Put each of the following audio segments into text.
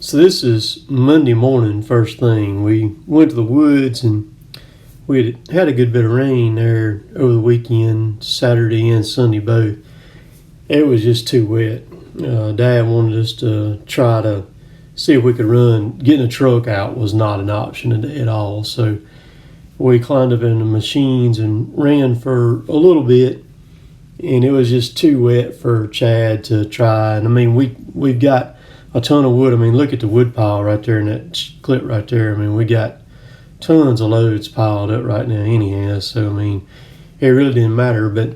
So this is Monday morning, first thing. We went to the woods and we had a good bit of rain there over the weekend, Saturday and Sunday both. It was just too wet. Dad wanted us to try to see if we could run. Getting a truck out was not an option at all. So we climbed up in the machines and ran for a little bit. And it was just too wet for Chad to try. And I mean, we've got a ton of wood. I mean, look at the wood pile right there in that clip right there. I mean, we got tons of loads piled up right now anyhow. So, I mean, it really didn't matter. But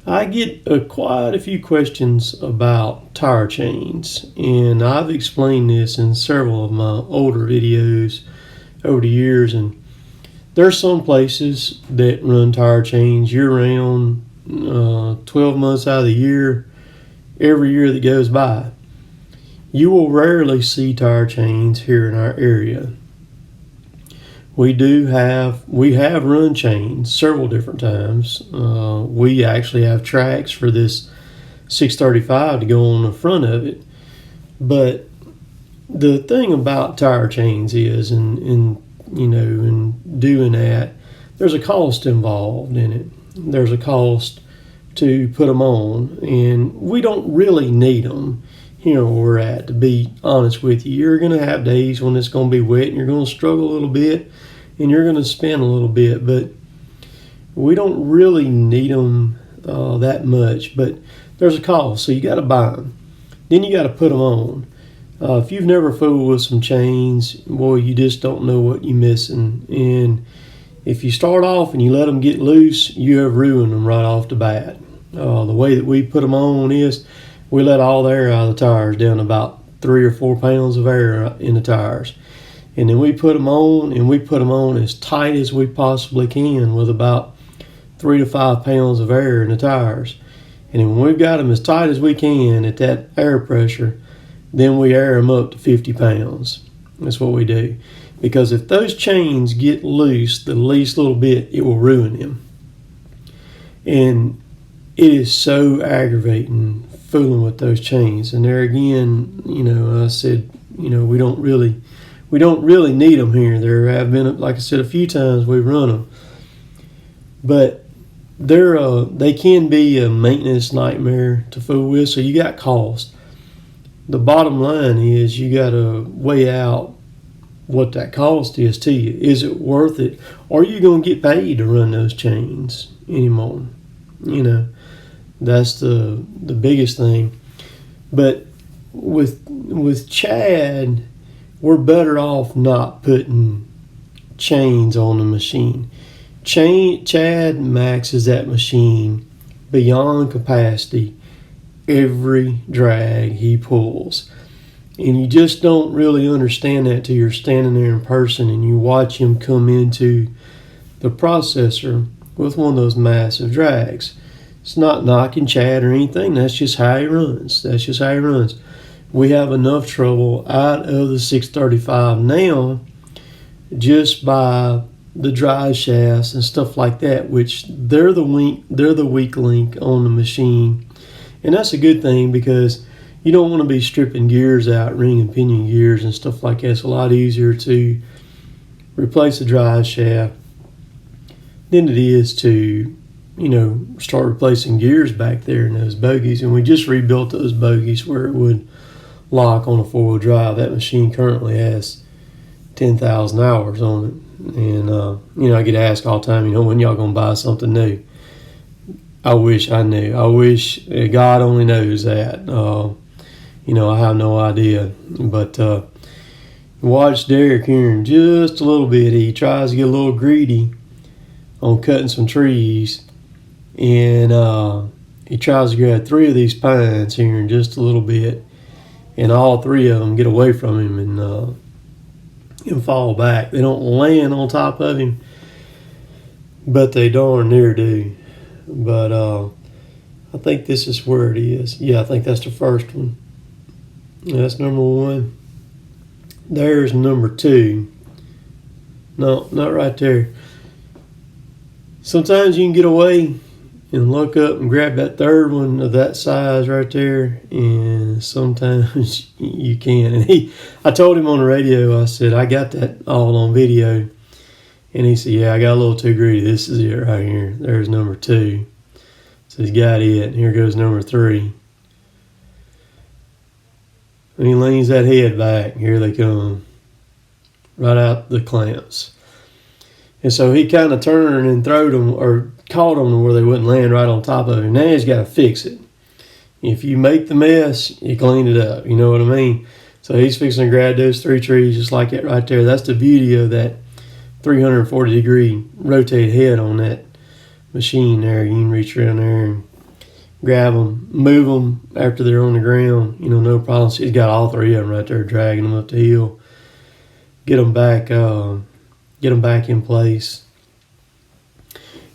I get quite a few questions about tire chains. And I've explained this in several of my older videos over the years. And there's some places that run tire chains year-round, 12 months out of the year, every year that goes by. You will rarely see tire chains here in our area. We have run chains several different times. We actually have tracks for this 635 to go on the front of it. But the thing about tire chains is, in doing that, there's a cost involved in it. There's a cost to put them on, and we don't really need them here where we're at, to be honest with you. You're going to have days when it's going to be wet and you're going to struggle a little bit and you're going to spin a little bit, but we don't really need them that much. But there's a cost, so you got to buy them. Then you got to put them on. If you've never fooled with some chains, boy, you just don't know what you're missing. And if you start off and you let them get loose, you have ruined them right off the bat. The way that we put them on is we let all the air out of the tires, down to about 3 or 4 pounds of air in the tires. And then we put them on, and we put them on as tight as we possibly can with about 3 to 5 pounds of air in the tires. And then when we've got them as tight as we can at that air pressure, then we air them up to 50 pounds. That's what we do. Because if those chains get loose the least little bit, it will ruin them. And it is so aggravating fooling with those chains. And there again, I said, we don't really need them here. There have been, like I said, a few times we've run them. But they can be a maintenance nightmare to fool with, so you got cost. The bottom line is you got to weigh out what that cost is to you. Is it worth it? Are you going to get paid to run those chains anymore? That's the biggest thing. But with Chad, we're better off not putting chains on the machine. Chad maxes that machine beyond capacity every drag he pulls. And you just don't really understand that till you're standing there in person and you watch him come into the processor with one of those massive drags. It's not knocking Chad or anything. That's just how he runs. We have enough trouble out of the 635 now just by the drive shafts and stuff like that, which they're the weak link on the machine. And that's a good thing, because you don't want to be stripping gears out, ring and pinion gears and stuff like that. It's a lot easier to replace the drive shaft than it is to start replacing gears back there in those bogies. And we just rebuilt those bogies where it would lock on a four-wheel drive. That machine currently has 10,000 hours on it. And, I get asked all the time, when y'all going to buy something new? I wish I knew. I wish God only knows that. I have no idea. But watch Derek here in just a little bit. He tries to get a little greedy on cutting some trees. And he tries to grab 3 of these pines here in just a little bit. And all 3 of them get away from him and fall back. They don't land on top of him, but they darn near do. But I think this is where it is. Yeah, I think that's the first one. That's number 1. There's number 2. No, not right there. Sometimes you can get away and look up and grab that third one of that size right there, and sometimes you can. And I told him on the radio, I said, I got that all on video. And he said, yeah, I got a little too greedy. This is it right here. There's number 2. So he's got it. And here goes number 3. And he leans that head back. Here they come. Right out the clamps. And so he kind of turned and throwed them, or caught them where they wouldn't land right on top of him. Now he's got to fix it. If you make the mess, you clean it up. You know what I mean? So he's fixing to grab those 3 trees just like that right there. That's the beauty of that 340-degree rotate head on that machine there. You can reach around there and grab them, move them after they're on the ground. You know, no problem. So he's got all 3 of them right there, dragging them up the hill. Get them back in place.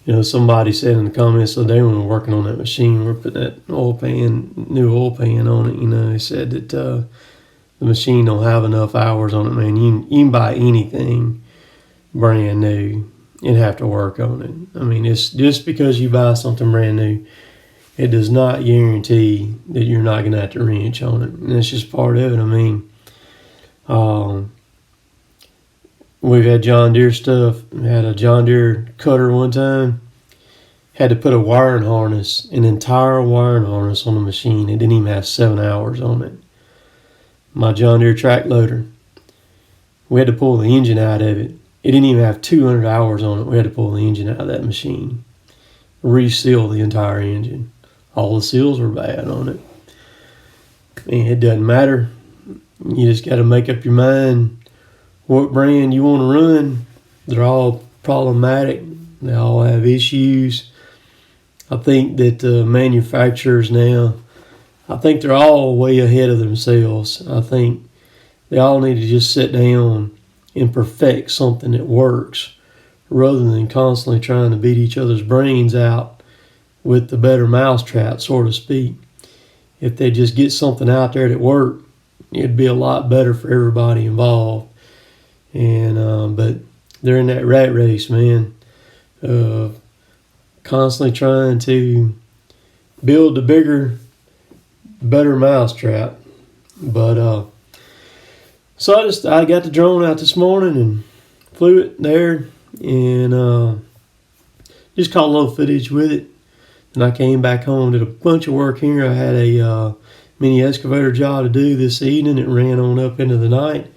You know, somebody said in the comments the day when we were working on that machine, we're putting that new oil pan on it. You know, they said that the machine don't have enough hours on it, man. You can buy anything brand new and have to work on it. I mean, it's just because you buy something brand new, it does not guarantee that you're not going to have to wrench on it. And that's just part of it. I mean, we've had John Deere stuff. We had a John Deere cutter one time. Had to put a wiring harness, an entire wiring harness on the machine. It didn't even have 7 hours on it. My John Deere track loader, we had to pull the engine out of it. It didn't even have 200 hours on it. We had to pull the engine out of that machine. Reseal the entire engine. All the seals were bad on it. And it doesn't matter. You just got to make up your mind what brand you want to run. They're all problematic. They all have issues. I think that the manufacturers now, I think they're all way ahead of themselves. I think they all need to just sit down and perfect something that works rather than constantly trying to beat each other's brains out with the better mousetrap, so to speak. If they just get something out there that worked, it'd be a lot better for everybody involved. And but they're in that rat race, man. Constantly trying to build the bigger, better mousetrap. But so I got the drone out this morning and flew it there and just caught a little footage with it. And I came back home, did a bunch of work here. I had a mini excavator job to do this evening. It ran on up into the night.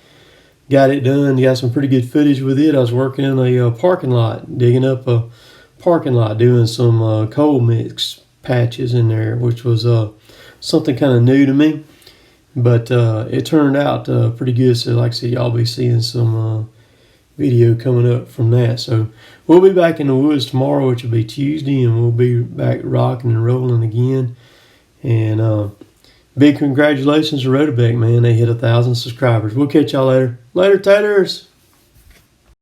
Got it done. Got some pretty good footage with it. I was working in a parking lot, digging up a parking lot, doing some coal mix patches in there, which was something kind of new to me. But it turned out pretty good. So like I said, y'all be seeing some video coming up from that. So we'll be back in the woods tomorrow, which will be Tuesday, and we'll be back rocking and rolling again. And big congratulations to ROTOBEC, man. They hit 1,000 subscribers. We'll catch y'all later. Later, taters.